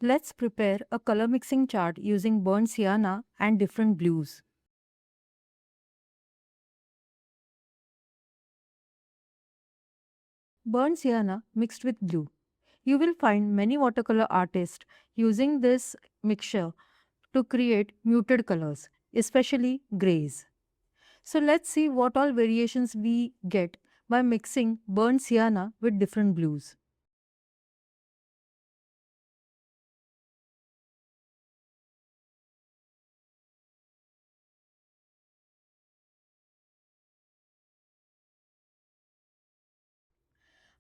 Let's prepare a color mixing chart using burnt sienna and different blues. Burnt sienna mixed with blue. You will find many watercolor artists using this mixture to create muted colors, especially grays. So let's see what all variations we get by mixing burnt sienna with different blues.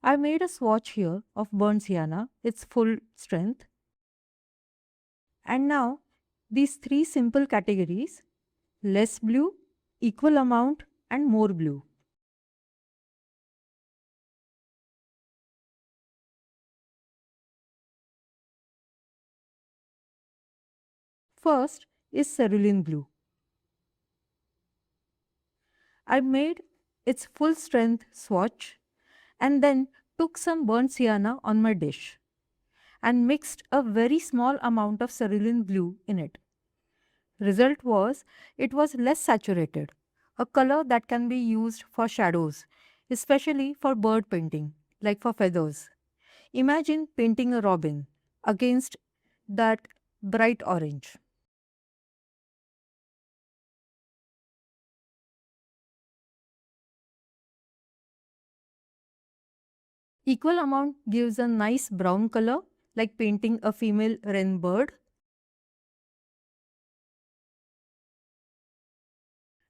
I made a swatch here of burnt sienna, its full strength. And now these three simple categories: less blue, equal amount, and more blue. First is cerulean blue. I made its full strength swatch and then took some burnt sienna on my dish and mixed a very small amount of cerulean blue in it. Result was it was less saturated, a color that can be used for shadows, especially for bird painting, like for feathers. Imagine painting a robin against that bright orange. Equal amount gives a nice brown color, like painting a female wren bird.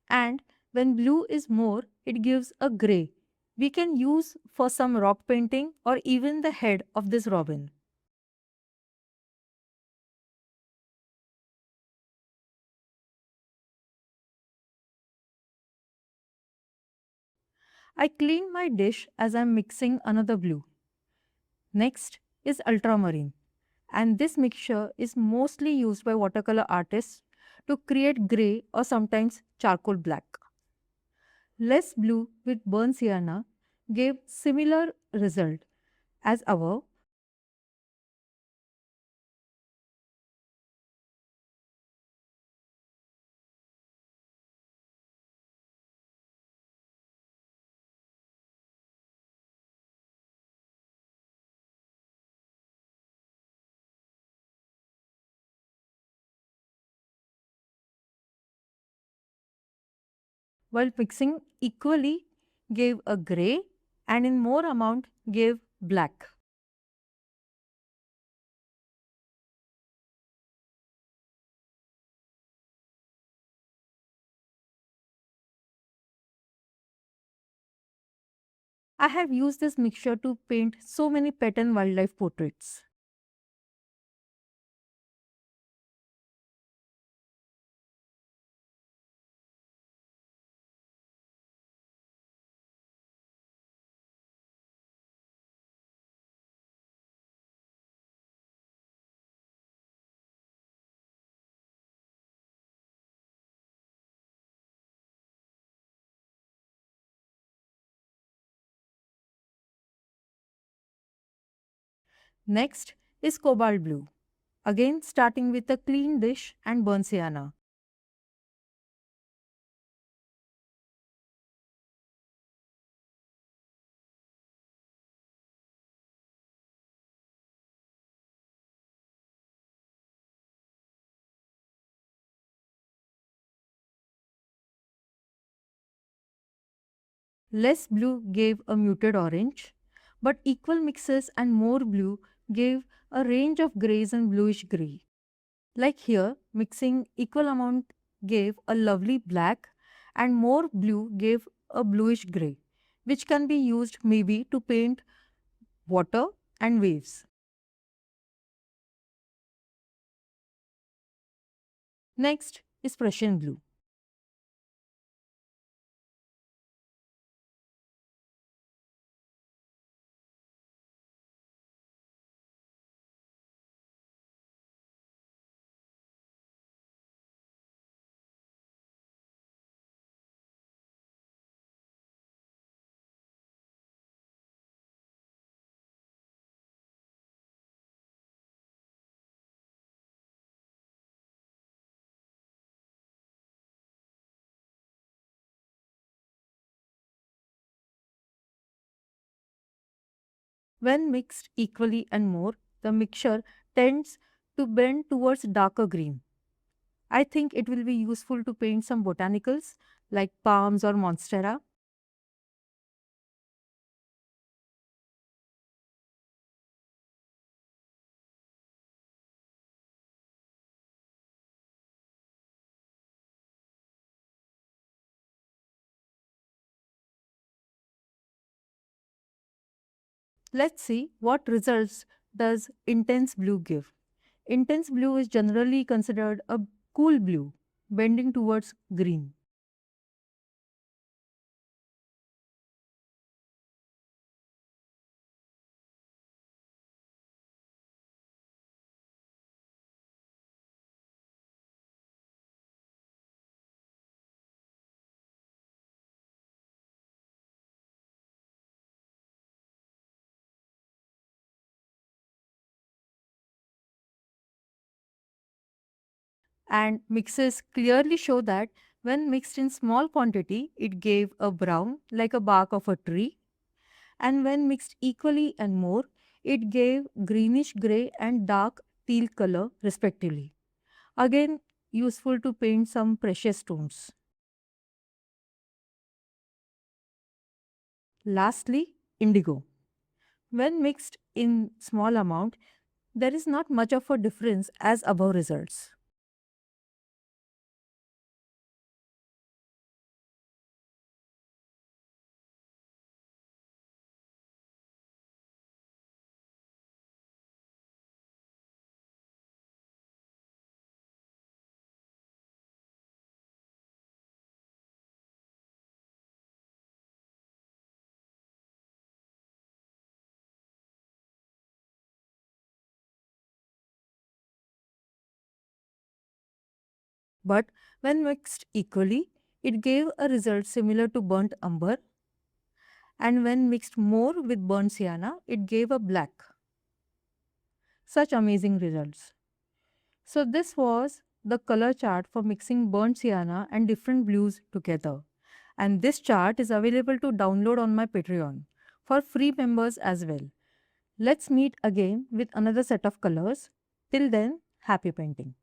And when blue is more, it gives a grey. We can use for some rock painting or even the head of this robin. I clean my dish as I'm mixing another blue. Next is ultramarine, and this mixture is mostly used by watercolor artists to create grey or sometimes charcoal black. Less blue with burnt sienna gave similar result as above. While mixing equally gave a grey and in more amount gave black. I have used this mixture to paint so many pet and wildlife portraits. Next is cobalt blue. Again starting with a clean dish and burnt sienna. Less blue gave a muted orange, but equal mixes and more blue gave a range of greys and bluish grey. Like here, mixing equal amount gave a lovely black and more blue gave a bluish grey, which can be used maybe to paint water and waves. Next is Prussian blue. When mixed equally and more, the mixture tends to bend towards darker green. I think it will be useful to paint some botanicals like palms or monstera. Let's see what results does intense blue give. Intense blue is generally considered a cool blue, bending towards green. And mixes clearly show that when mixed in small quantity, it gave a brown like a bark of a tree, and when mixed equally and more, it gave greenish gray and dark teal color respectively. Again, useful to paint some precious stones. Lastly, indigo. When mixed in small amount, there is not much of a difference as above results. But when mixed equally, it gave a result similar to burnt umber, and when mixed more with burnt sienna, it gave a black. Such amazing results. So this was the color chart for mixing burnt sienna and different blues together. And this chart is available to download on my Patreon for free members as well. Let's meet again with another set of colors. Till then, happy painting.